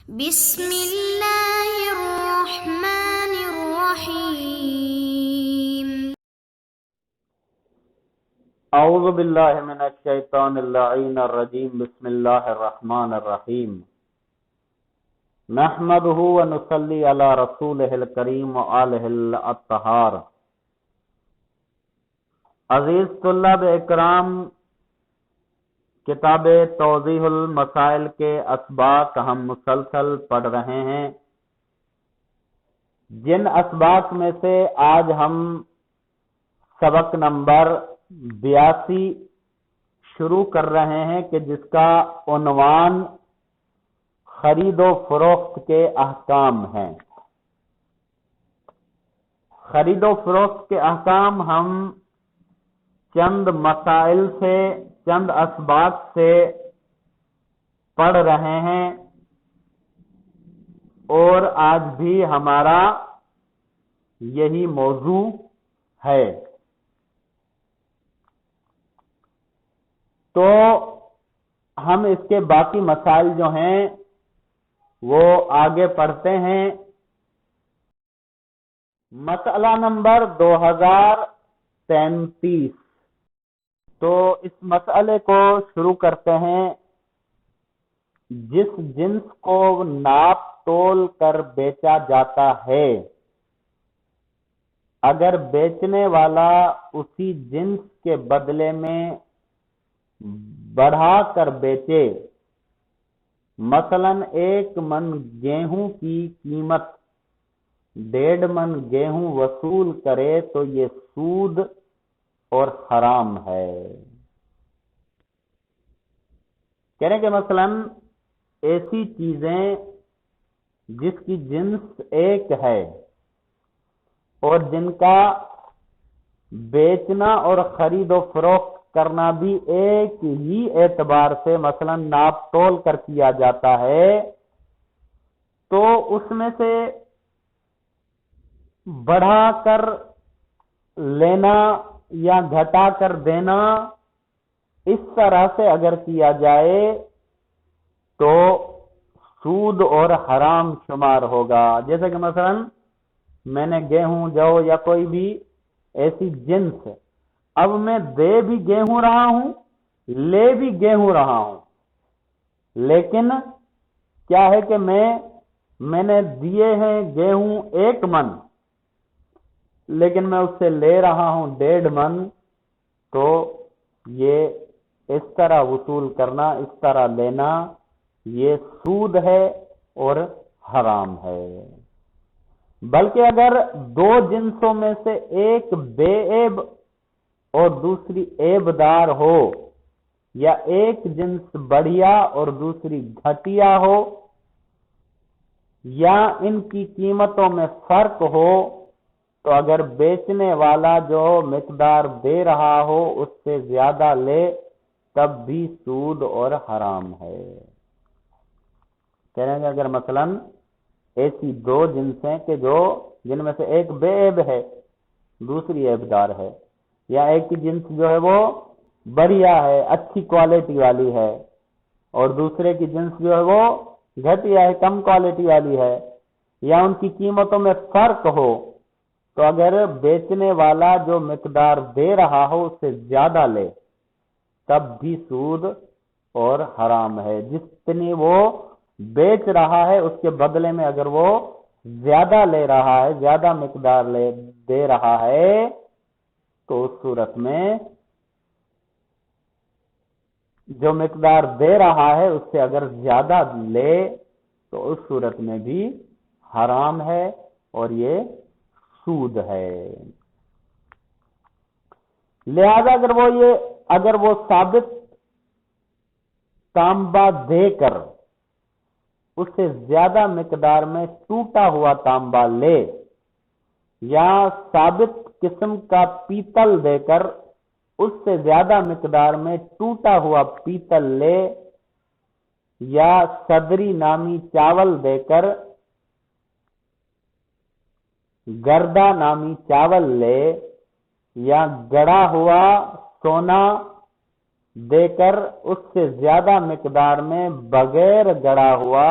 بسم اللہ الرحمن الرحیم۔ اعوذ باللہ من الشیطان اللعین الرجیم، بسم اللہ الرحمن الرحیم۔ نحمدہ ونصلی علی رسولہ الکریم وآلہ الاطہار۔ عزیز طلاب اکرام، کتاب توضیح المسائل کے اسباق ہم مسلسل پڑھ رہے ہیں، جن اسباق میں سے آج ہم سبق نمبر 82 شروع کر رہے ہیں کہ جس کا عنوان خرید و فروخت کے احکام ہیں۔ خرید و فروخت کے احکام ہم چند مسائل سے، چند اسباق سے پڑھ رہے ہیں، اور آج بھی ہمارا یہی موضوع ہے۔ تو ہم اس کے باقی مسائل جو ہیں وہ آگے پڑھتے ہیں۔ مسئلہ نمبر 2033۔ تو اس مسئلے کو شروع کرتے ہیں۔ جس جنس کو ناپ تول کر بیچا جاتا ہے، اگر بیچنے والا اسی جنس کے بدلے میں بڑھا کر بیچے، مثلا 1 من گیہوں کی قیمت 1.5 من گیہوں وصول کرے تو یہ سود اور حرام ہے۔ کہہ رہے کہ مثلا ایسی چیزیں جس کی جنس ایک ہے اور جن کا بیچنا اور خرید و فروخت کرنا بھی ایک ہی اعتبار سے مثلا ناپ تول کر کیا جاتا ہے، تو اس میں سے بڑھا کر لینا یا گھٹا کر دینا اس طرح سے اگر کیا جائے تو سود اور حرام شمار ہوگا۔ جیسے کہ مثلا میں نے گیہوں، جو یا کوئی بھی ایسی جنس، اب میں دے بھی گیہوں رہا ہوں، لے بھی گیہوں رہا ہوں، لیکن کیا ہے کہ میں نے دیے ہیں گیہوں 1 من، لیکن میں اس سے لے رہا ہوں 1.5 من، تو یہ اس طرح وصول کرنا، اس طرح لینا، یہ سود ہے اور حرام ہے۔ بلکہ اگر 2 جنسوں میں سے ایک بے عیب اور دوسری عیب دار ہو، یا ایک جنس بڑھیا اور دوسری گھٹیا ہو، یا ان کی قیمتوں میں فرق ہو، تو اگر بیچنے والا جو مقدار دے رہا ہو اس سے زیادہ لے تب بھی سود اور حرام ہے۔ کہہ رہے ہیں کہ اگر مثلا ایسی 2 جنسیں کہ جن میں سے ایک بے عیب ہے، دوسری عیب دار ہے، یا ایک کی جنس جو ہے وہ بڑھیا ہے، اچھی کوالٹی والی ہے، اور دوسرے کی جنس جو ہے وہ گھٹیا ہے، کم کوالٹی والی ہے، یا ان کی قیمتوں میں فرق ہو، تو اگر بیچنے والا جو مقدار دے رہا ہو اس سے زیادہ لے تب بھی سود اور حرام ہے۔ جتنی وہ بیچ رہا ہے اس کے بدلے میں اگر وہ زیادہ لے رہا ہے، زیادہ مقدار دے رہا ہے، تو اس صورت میں جو مقدار دے رہا ہے اس سے اگر زیادہ لے تو اس صورت میں بھی حرام ہے اور یہ سود ہے۔ لہذا اگر وہ ثابت تانبا دے کر اس سے زیادہ مقدار میں ٹوٹا ہوا تانبا لے، یا ثابت قسم کا پیتل دے کر اس سے زیادہ مقدار میں ٹوٹا ہوا پیتل لے، یا صدری نامی چاول دے کر گردہ نامی چاول لے، یا گڑا ہوا سونا دے کر اس سے زیادہ مقدار میں بغیر گڑا ہوا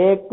1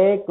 1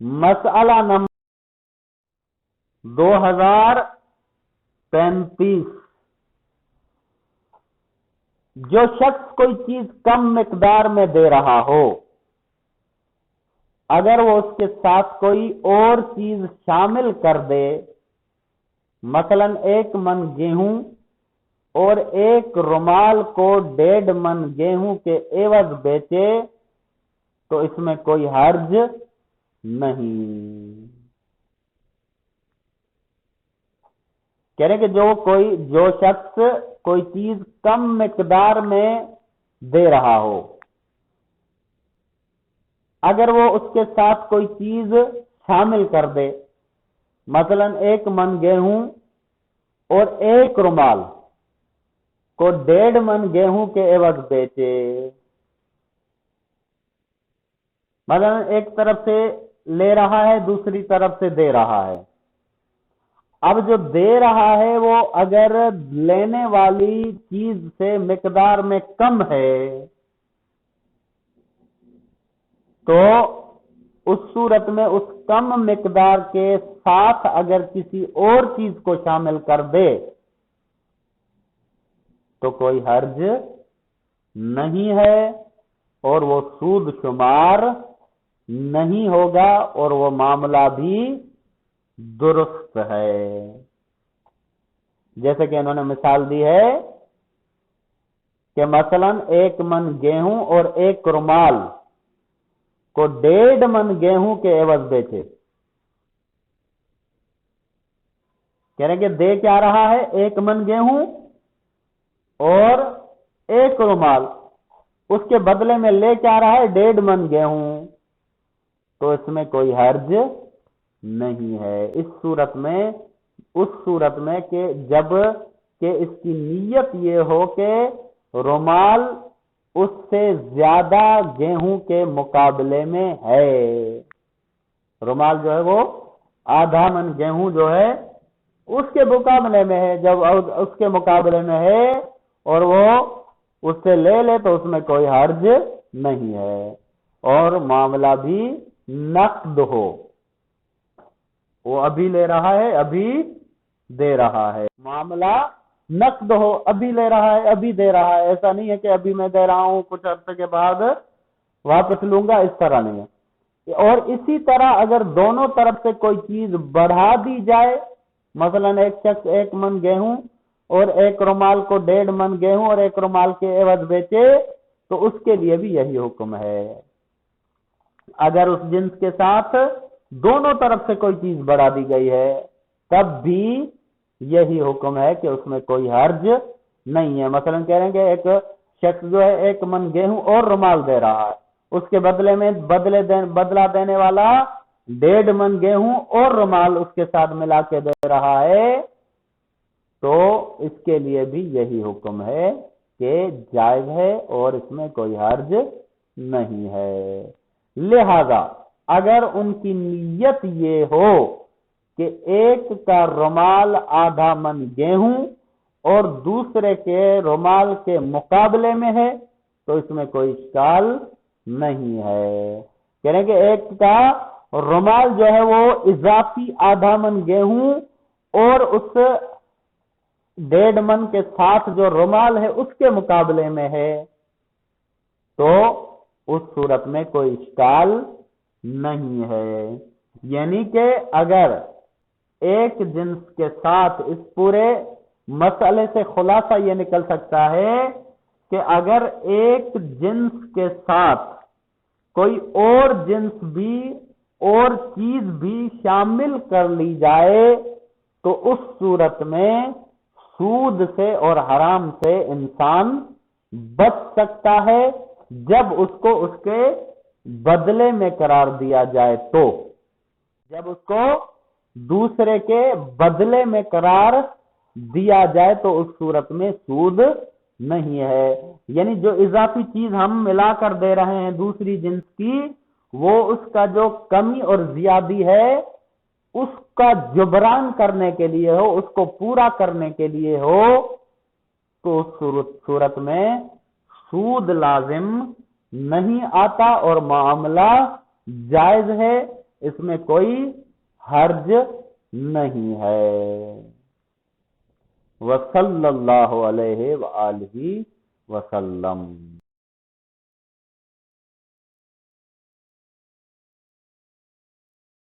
مسئلہ نمبر 2035، جو شخص کوئی چیز کم مقدار میں دے رہا ہو، اگر وہ اس کے ساتھ کوئی اور چیز شامل کر دے، مثلا 1 من گیہوں اور 1 رومال کو 1.5 من گیہوں کے عوض بیچے تو اس میں کوئی حرج نہیں۔ کہہ رہے کہ جو شخص کوئی چیز کم مقدار میں دے رہا ہو، اگر وہ اس کے ساتھ کوئی چیز شامل کر دے، مثلا 1 من گیہوں اور 1 رومال کو 1.5 من گیہوں کے عوض بیچے، مثلا ایک طرف سے لے رہا ہے دوسری طرف سے دے رہا ہے۔ اب جو دے رہا ہے وہ اگر لینے والی چیز سے مقدار میں کم ہے تو اس صورت میں اس کم مقدار کے ساتھ اگر کسی اور چیز کو شامل کر دے تو کوئی حرج نہیں ہے اور وہ سود شمار نہیں ہوگا اور وہ معاملہ بھی درست ہے۔ جیسے کہ انہوں نے مثال دی ہے کہ مثلا 1 من گیہوں اور 1 رومال کو 1.5 من گیہوں کے عوض بیچے، کہہ رہے کہ دے کیا رہا ہے 1 من گیہوں اور 1 رومال، اس کے بدلے میں لے کیا رہا ہے 1.5 من گیہوں، تو اس میں کوئی حرج نہیں ہے۔ اس صورت میں کہ جب کہ اس کی نیت یہ ہو کہ رومال اس سے زیادہ گیہوں کے مقابلے میں ہے، رومال جو ہے وہ آدھا من گیہوں جو ہے اس کے مقابلے میں ہے، جب اس کے مقابلے میں ہے اور وہ اس سے لے تو اس میں کوئی حرج نہیں ہے اور معاملہ بھی نقد ہو، وہ ابھی لے رہا ہے ابھی دے رہا ہے، معاملہ نقد ہو، ابھی لے رہا ہے ابھی دے رہا ہے، ایسا نہیں ہے کہ ابھی میں دے رہا ہوں کچھ عرصے کے بعد واپس لوں گا، اس طرح نہیں ہے۔ اور اسی طرح اگر دونوں طرف سے کوئی چیز بڑھا دی جائے، مثلا ایک شخص 1 من گیہوں اور 1 رومال کو 1.5 من گیہوں اور 1 رومال کے عوض بیچے تو اس کے لیے بھی یہی حکم ہے۔ اگر اس جنس کے ساتھ دونوں طرف سے کوئی چیز بڑھا دی گئی ہے تب بھی یہی حکم ہے کہ اس میں کوئی حرج نہیں ہے۔ مثلا کہہ رہے ہیں کہ ایک شخص جو ہے 1 من گیہوں اور رومال دے رہا ہے، اس کے بدلے میں بدلہ دینے والا 1.5 من گیہوں اور رومال اس کے ساتھ ملا کے دے رہا ہے تو اس کے لیے بھی یہی حکم ہے کہ جائز ہے اور اس میں کوئی حرج نہیں ہے۔ لہذا اگر ان کی نیت یہ ہو کہ ایک کا رومال آدھا من گیہوں اور دوسرے کے رومال کے مقابلے میں ہے تو اس میں کوئی اشکال نہیں ہے۔ کہہ رہے ہیں کہ ایک کا رومال جو ہے وہ اضافی آدھا من گیہوں اور اس 1.5 من کے ساتھ جو رومال ہے اس کے مقابلے میں ہے تو اس صورت میں کوئی اشکال نہیں ہے۔ یعنی کہ اگر ایک جنس کے ساتھ اس پورے مسئلے سے خلاصہ یہ نکل سکتا ہے کہ اگر ایک جنس کے ساتھ کوئی اور جنس بھی اور چیز بھی شامل کر لی جائے تو اس صورت میں سود سے اور حرام سے انسان بچ سکتا ہے جب اس کو اس کے بدلے میں قرار دیا جائے تو، جب اس کو دوسرے کے بدلے میں قرار دیا جائے تو اس صورت میں سود نہیں ہے۔ یعنی جو اضافی چیز ہم ملا کر دے رہے ہیں دوسری جنس کی، وہ اس کا جو کمی اور زیادی ہے اس کا جبران کرنے کے لیے ہو، اس کو پورا کرنے کے لیے ہو تو اس صورت میں سود لازم نہیں آتا اور معاملہ جائز ہے اس میں کوئی حرج نہیں ہے۔ وصلی اللہ علیہ وآلہ وسلم۔